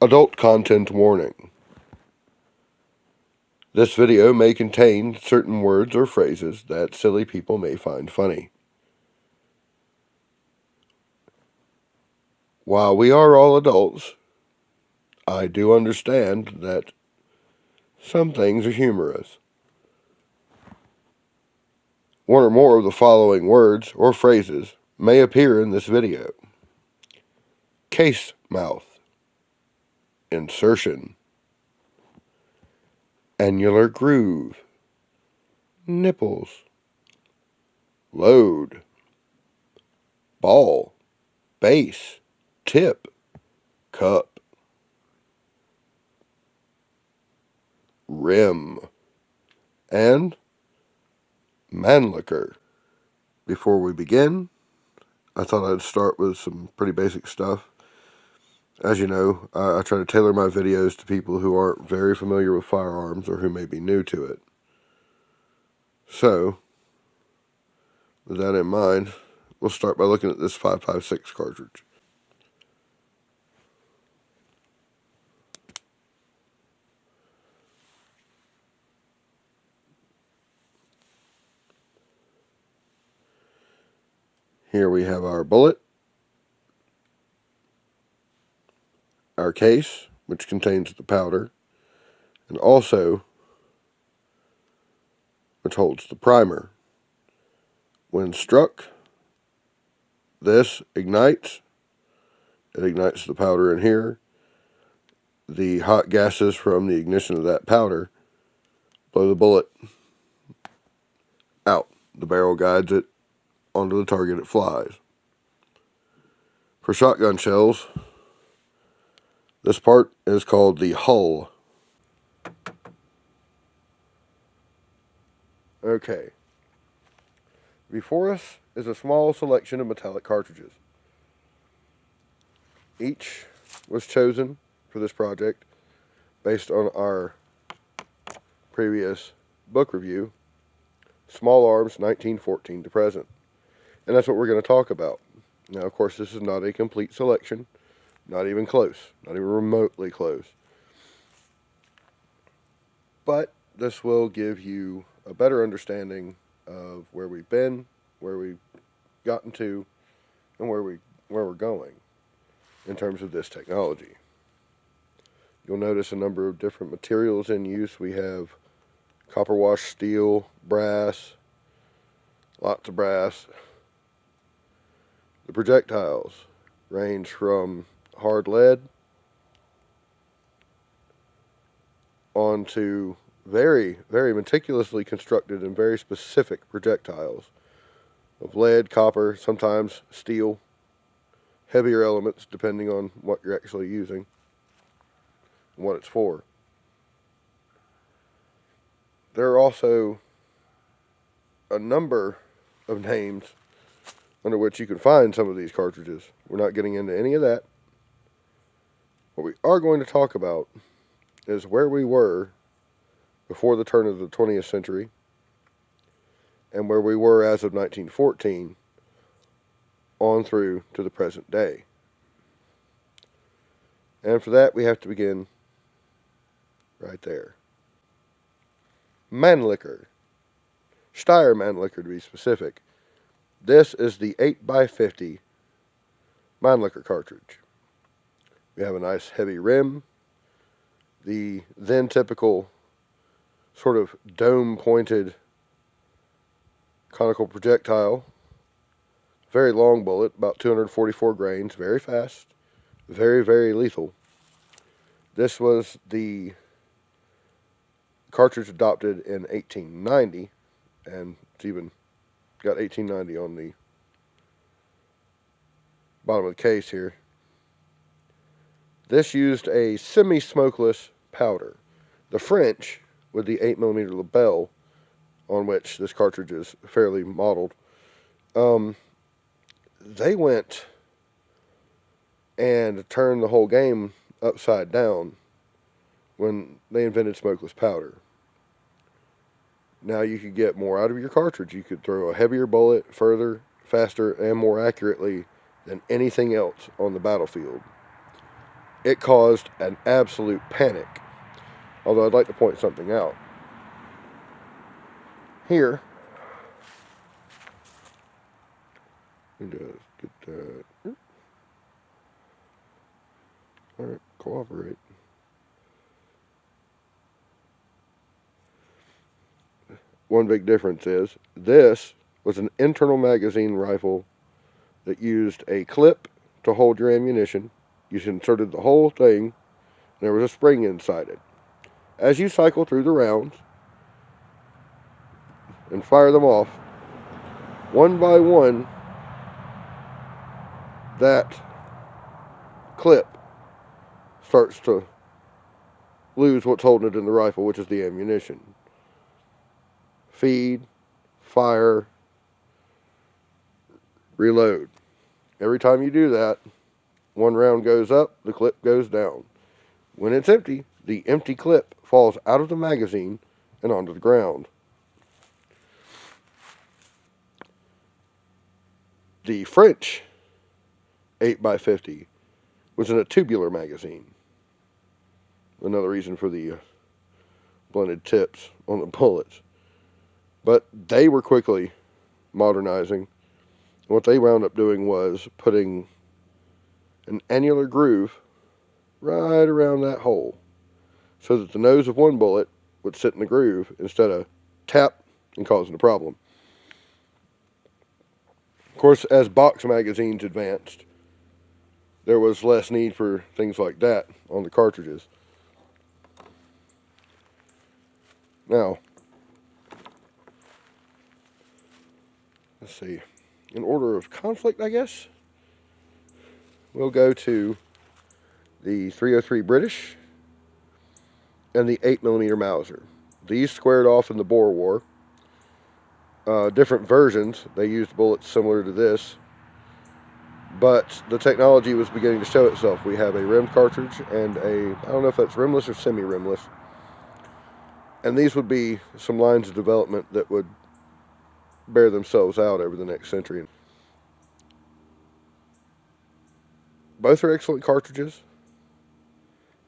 Adult content warning. This video may contain certain words or phrases that silly people may find funny. While we are all adults, I do understand that some things are humorous. One or more of the following words or phrases may appear in this video: case mouth, insertion, annular groove, nipples, load, ball, base, tip, cup, rim, and manliquor. Before we begin, I thought I'd start with some pretty basic stuff. As you know, I try to tailor my videos to people who aren't very familiar with firearms or who may be new to it. So, with that in mind, we'll start by looking at this 5.56 cartridge. Here we have our bullet, our case, which contains the powder, and also which holds the primer. When struck, this ignites. It ignites the powder in here. The hot gases from the ignition of that powder blow the bullet out. The barrel guides it onto the target it flies. For shotgun shells, this part is called the hull. Okay. Before us is a small selection of metallic cartridges. Each was chosen for this project based on our previous book review, Small Arms 1914 to present. And that's what we're going to talk about. Now, of course, this is not a complete selection, not even close, not even remotely close. But this will give you a better understanding of where we've been, where we've gotten to, and where we're going in terms of this technology. You'll notice a number of different materials in use. We have copper wash steel, brass, lots of brass. The projectiles range from hard lead onto very, very meticulously constructed and very specific projectiles of lead, copper, sometimes steel, heavier elements depending on what you're actually using and what it's for. There are also a number of names under which you can find some of these cartridges. We're not getting into any of that. What we are going to talk about is where we were before the turn of the 20th century and where we were as of 1914 on through to the present day. And for that, we have to begin right there. Mannlicher. Steyr Mannlicher, to be specific. This is the 8x50 Mannlicher cartridge. We have a nice heavy rim, the then typical sort of dome-pointed conical projectile, very long bullet, about 244 grains, very fast, very, very lethal. This was the cartridge adopted in 1890, and it's even got 1890 on the bottom of the case here. This used a semi-smokeless powder. The French, with the 8mm label, on which this cartridge is fairly modeled, they went and turned the whole game upside down when they invented smokeless powder. Now you could get more out of your cartridge. You could throw a heavier bullet further, faster, and more accurately than anything else on the battlefield. it caused an absolute panic. Although I'd like to point something out. Here, let me just get that. Alright, cooperate. One big difference is this was an internal magazine rifle that used a clip to hold your ammunition. You inserted the whole thing, and there was a spring inside it. As you cycle through the rounds and fire them off, one by one, that clip starts to lose what's holding it in the rifle, which is the ammunition. Feed, fire, reload. Every time you do that, one round goes up, the clip goes down. When it's empty, the empty clip falls out of the magazine and onto the ground. The French 8x50 was in a tubular magazine. Another reason for the blended tips on the bullets. But they were quickly modernizing. What they wound up doing was putting an annular groove right around that hole so that the nose of one bullet would sit in the groove instead of tap and causing a problem. Of course, as box magazines advanced, there was less need for things like that on the cartridges. Now, let's see, in order of conflict, I guess, we'll go to the .303 British and the 8mm Mauser. These squared off in the Boer War. Different versions, they used bullets similar to this, but the technology was beginning to show itself. We have a rimmed cartridge and I don't know if that's rimless or semi-rimless, and these would be some lines of development that would bear themselves out over the next century. Both are excellent cartridges,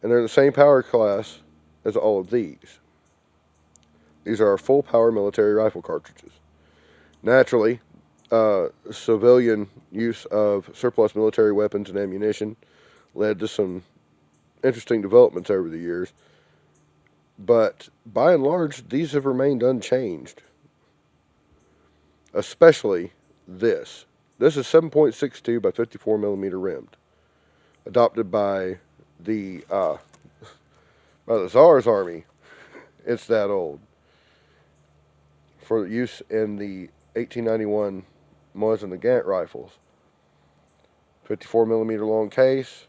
and they're in the same power class as all of these. These are our full power military rifle cartridges. Naturally, civilian use of surplus military weapons and ammunition led to some interesting developments over the years, but by and large, these have remained unchanged. Especially this. This is 7.62 by 54mm rimmed, adopted by the Tsar's army. It's that old. For use in the 1891 Mosin Nagant rifles. 54mm long case,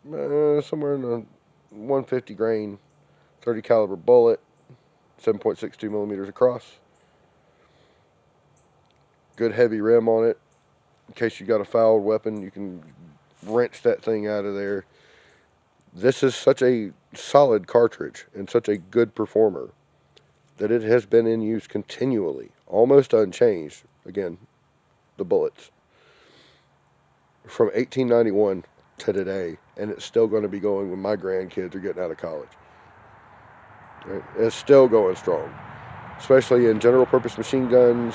somewhere in the 150 grain, 30 caliber bullet, 7.62 millimeters across. Good heavy rim on it. In case you got a fouled weapon, you can wrench that thing out of there. This is such a solid cartridge and such a good performer that it has been in use continually, almost unchanged. Again, the bullets. From 1891 to today, and it's still going to be going when my grandkids are getting out of college. Right? It's still going strong, especially in general purpose machine guns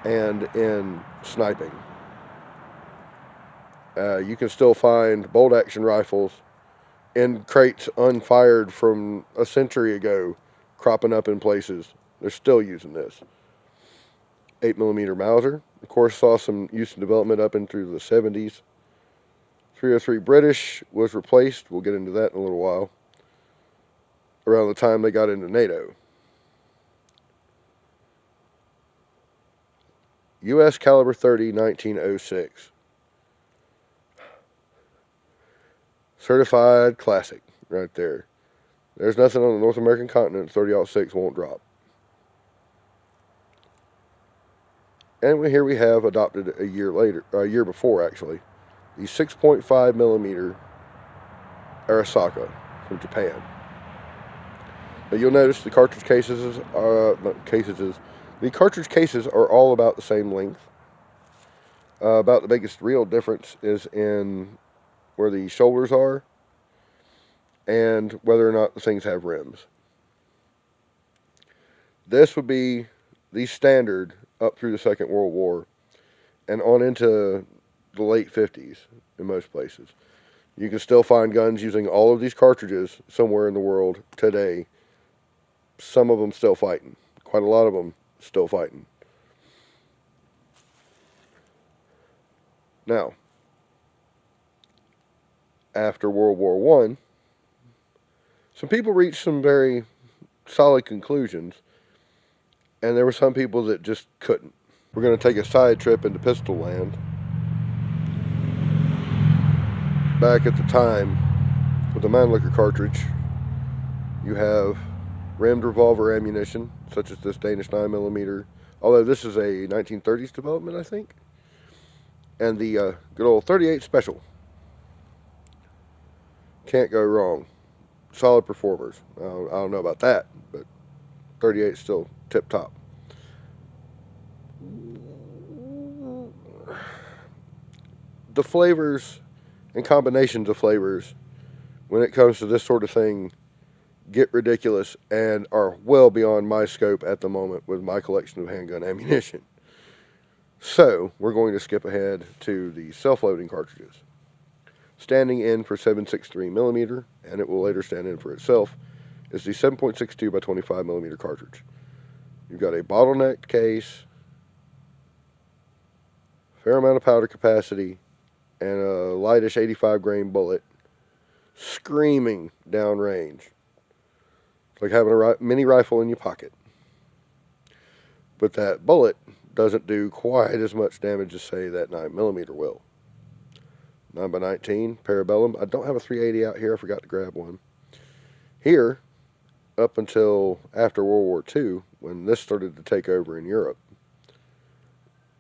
and in sniping. You can still find bolt action rifles in crates unfired from a century ago, cropping up in places. They're still using this. 8mm Mauser, of course, saw some use and development up into the 70s. .303 British was replaced. We'll get into that in a little while. Around the time they got into NATO. U.S. caliber 30, 1906. Certified classic right there. There's nothing on the North American continent 30-06 won't drop. And here we have adopted a year before actually, the 6.5mm Arisaka from Japan. Now you'll notice the cartridge cases the cartridge cases are all about the same length. About the biggest real difference is in where the shoulders are, and whether or not the things have rims. This would be the standard up through the Second World War and on into the late 50s in most places. You can still find guns using all of these cartridges somewhere in the world today. Some of them still fighting. Quite a lot of them still fighting. Now, after World War I, some people reached some very solid conclusions, and there were some people that just couldn't. We're going to take a side trip into pistol land. Back at the time, with the Mannlicher cartridge, you have rammed revolver ammunition, such as this Danish 9mm, although this is a 1930s development, I think, and the good old 38 Special. Can't go wrong. Solid performers. I don't know about that, but 38 is still tip-top. The flavors and combinations of flavors when it comes to this sort of thing get ridiculous and are well beyond my scope at the moment with my collection of handgun ammunition. So, we're going to skip ahead to the self-loading cartridges. Standing in for 7.63mm, and it will later stand in for itself, is the 7.62 by 25mm cartridge. You've got a bottlenecked case, fair amount of powder capacity, and a lightish 85 grain bullet screaming downrange. It's like having a mini rifle in your pocket. But that bullet doesn't do quite as much damage as, say, that 9mm will. 9x19, Parabellum. I don't have a 380 out here. I forgot to grab one. Here, up until after World War II, when this started to take over in Europe,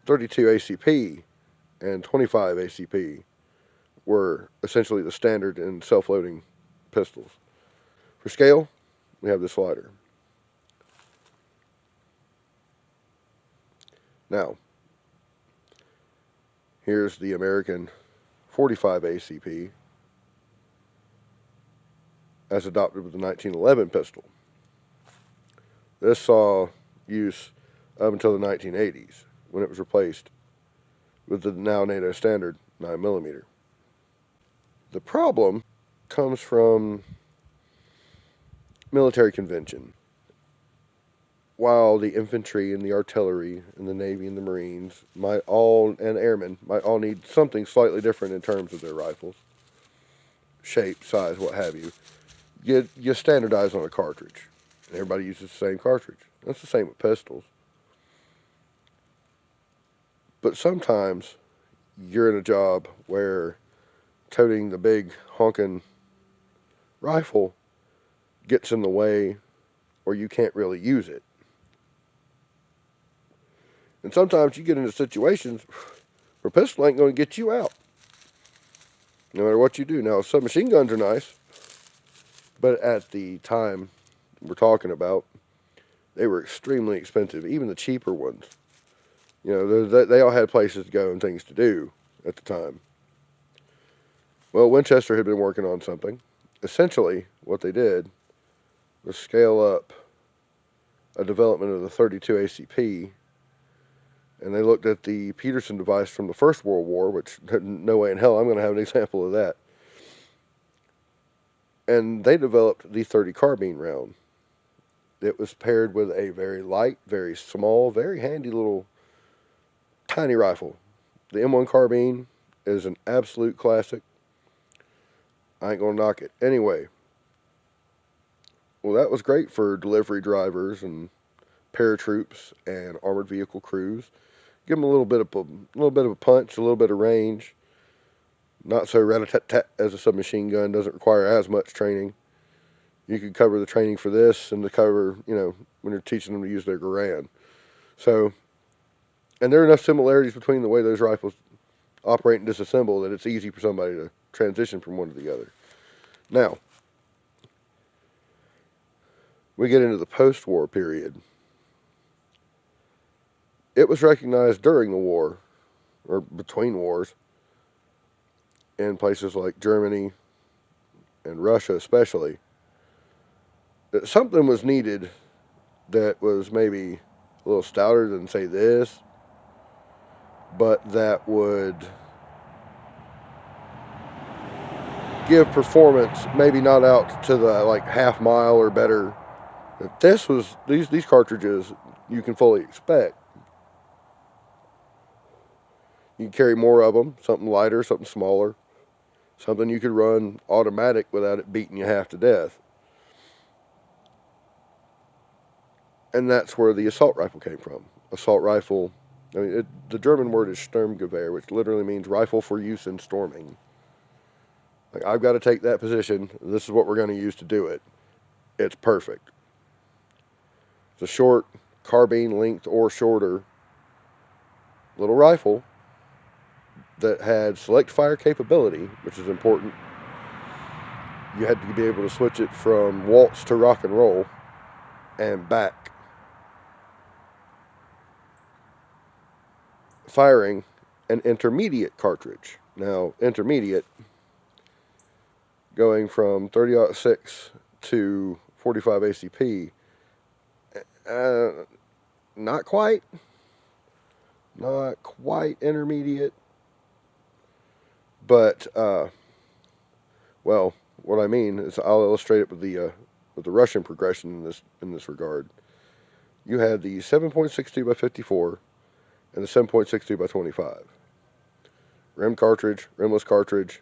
32 ACP and 25 ACP were essentially the standard in self-loading pistols. For scale, we have the slider. Now, here's the American 45 ACP as adopted with the 1911 pistol. This saw use up until the 1980s when it was replaced with the now NATO standard 9mm. The problem comes from military convention. While the infantry and the artillery and the Navy and the Marines and airmen might all need something slightly different in terms of their rifles, shape, size, what have you, you standardize on a cartridge. And everybody uses the same cartridge. That's the same with pistols. But sometimes you're in a job where toting the big honking rifle gets in the way or you can't really use it. And sometimes you get into situations where a pistol ain't going to get you out, no matter what you do. Now, submachine guns are nice, but at the time we're talking about, they were extremely expensive, even the cheaper ones. You know, they all had places to go and things to do at the time. Well, Winchester had been working on something. Essentially, what they did was scale up a development of the 32 ACP, and they looked at the Peterson device from the First World War, which no way in hell I'm going to have an example of that. And they developed the .30 carbine round. It was paired with a very light, very small, very handy little tiny rifle. The M1 carbine is an absolute classic. I ain't going to knock it. Anyway, well, that was great for delivery drivers and paratroops and armored vehicle crews. Give them a little bit of a punch, a little bit of range. Not so rat-a-tat-tat as a submachine gun. Doesn't require as much training. You could cover the training for this and the cover, you know, when you're teaching them to use their Garand. So, and there are enough similarities between the way those rifles operate and disassemble that it's easy for somebody to transition from one to the other. Now, we get into the post-war period. It was recognized during the war, or between wars, in places like Germany and Russia especially, that something was needed that was maybe a little stouter than, say, this, but that would give performance maybe not out to the like half mile or better. This was these cartridges you can fully expect. You can carry more of them, something lighter, something smaller, something you could run automatic without it beating you half to death. And that's where the assault rifle came from. Assault rifle, I mean, the German word is Sturmgewehr, which literally means rifle for use in storming. Like, I've got to take that position. This is what we're going to use to do it. It's perfect. It's a short, carbine length or shorter little rifle that had select fire capability, which is important. You had to be able to switch it from waltz to rock and roll and back. Firing an intermediate cartridge. Now, intermediate, going from 30-06 to 45 ACP, not quite intermediate, but well, what I mean is, I'll illustrate it with the Russian progression in this regard. You had the 7.62 by 54 and the 7.62 by 25. Rim cartridge, rimless cartridge,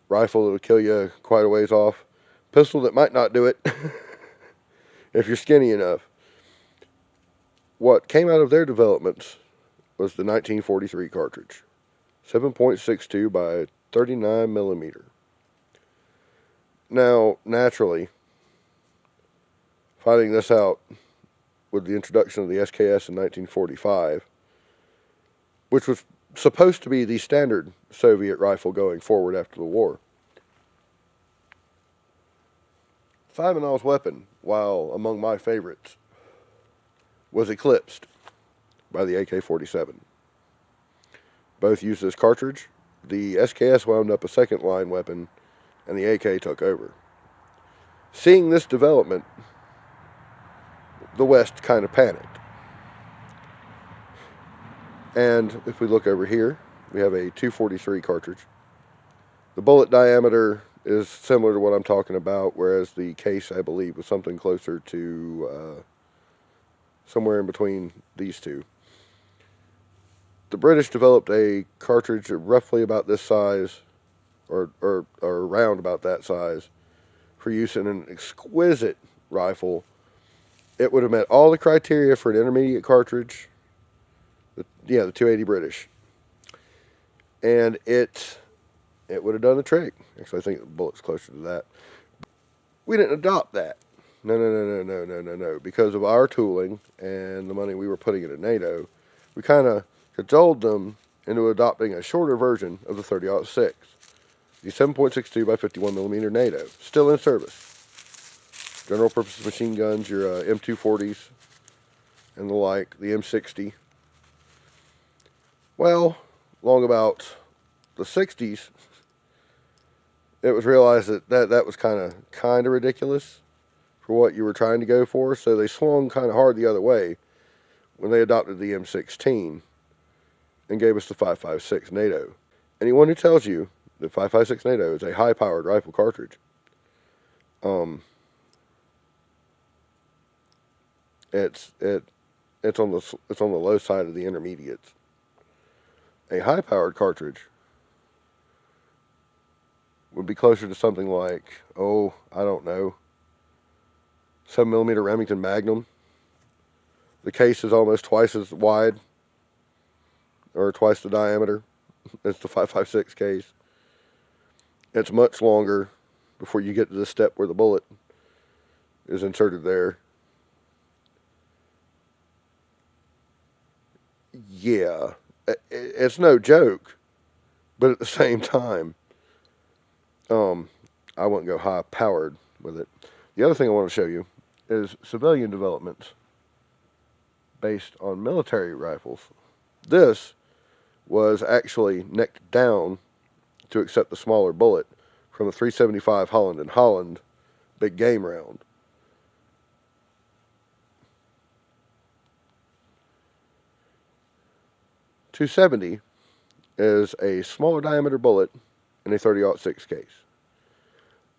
rifle that would kill you quite a ways off, pistol that might not do it if you're skinny enough. What came out of their developments was the 1943 cartridge, 7.62 by 39 millimeter. Now, naturally, finding this out with the introduction of the SKS in 1945, which was supposed to be the standard Soviet rifle going forward after the war. 5-0's weapon, while among my favorites, was eclipsed by the AK-47. Both used this cartridge. The SKS wound up a second line weapon, and the AK took over. Seeing this development, the West kind of panicked. And if we look over here, we have a 243 cartridge. The bullet diameter is similar to what I'm talking about, whereas the case, I believe, was something closer to somewhere in between these two. The British developed a cartridge roughly about this size, or around about that size, for use in an exquisite rifle. It would have met all the criteria for an intermediate cartridge. The 280 British. And it would have done the trick. Actually, I think the bullet's closer to that. We didn't adopt that. No. Because of our tooling and the money we were putting into NATO, we kind of cajoled them into adopting a shorter version of the 30-06. The 7.62 by 51 millimeter NATO. Still in service. General purpose machine guns, your M240s and the like, the M60. Well, long about the 60s, it was realized that was kind of ridiculous for what you were trying to go for, so they swung kind of hard the other way when they adopted the M16 and gave us the 5.56 NATO. Anyone who tells you that 5.56 NATO is a high-powered rifle cartridge, it's on the low side of the intermediates. A high-powered cartridge would be closer to something like, I don't know, 7mm Remington Magnum. The case is almost twice as wide, or twice the diameter as the 5.56 case. It's much longer before you get to the step where the bullet is inserted there. Yeah, it's no joke, but at the same time, I wouldn't go high powered with it. The other thing I want to show you is civilian developments based on military rifles. This was actually necked down to accept the smaller bullet from the 375 Holland & Holland big game round. .270 is a smaller diameter bullet in a 30-06 case.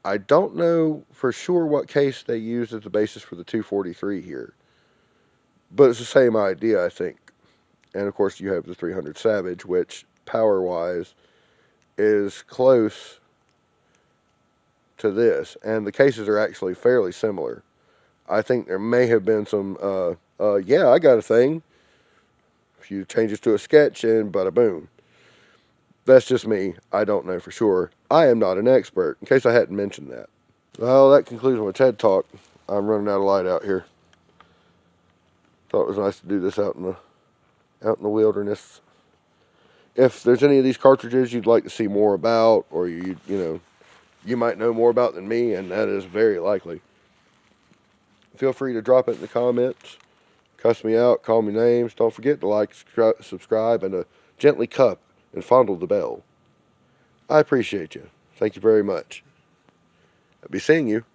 I don't know for sure what case they used as the basis for the .243 here, but it's the same idea, I think. And of course, you have the .300 Savage, which power-wise is close to this, and the cases are actually fairly similar. I think there may have been some, yeah, I got a thing. A few changes to a sketch, and bada boom. That's just me. I don't know for sure. I am not an expert, in case I hadn't mentioned that. Well, that concludes my TED Talk. I'm running out of light out here. Thought it was nice to do this out in the wilderness. If there's any of these cartridges you'd like to see more about, or you might know more about than me, and that is very likely, feel free to drop it in the comments. Cuss me out, call me names. Don't forget to like, subscribe, and to gently cup and fondle the bell. I appreciate you. Thank you very much. I'll be seeing you.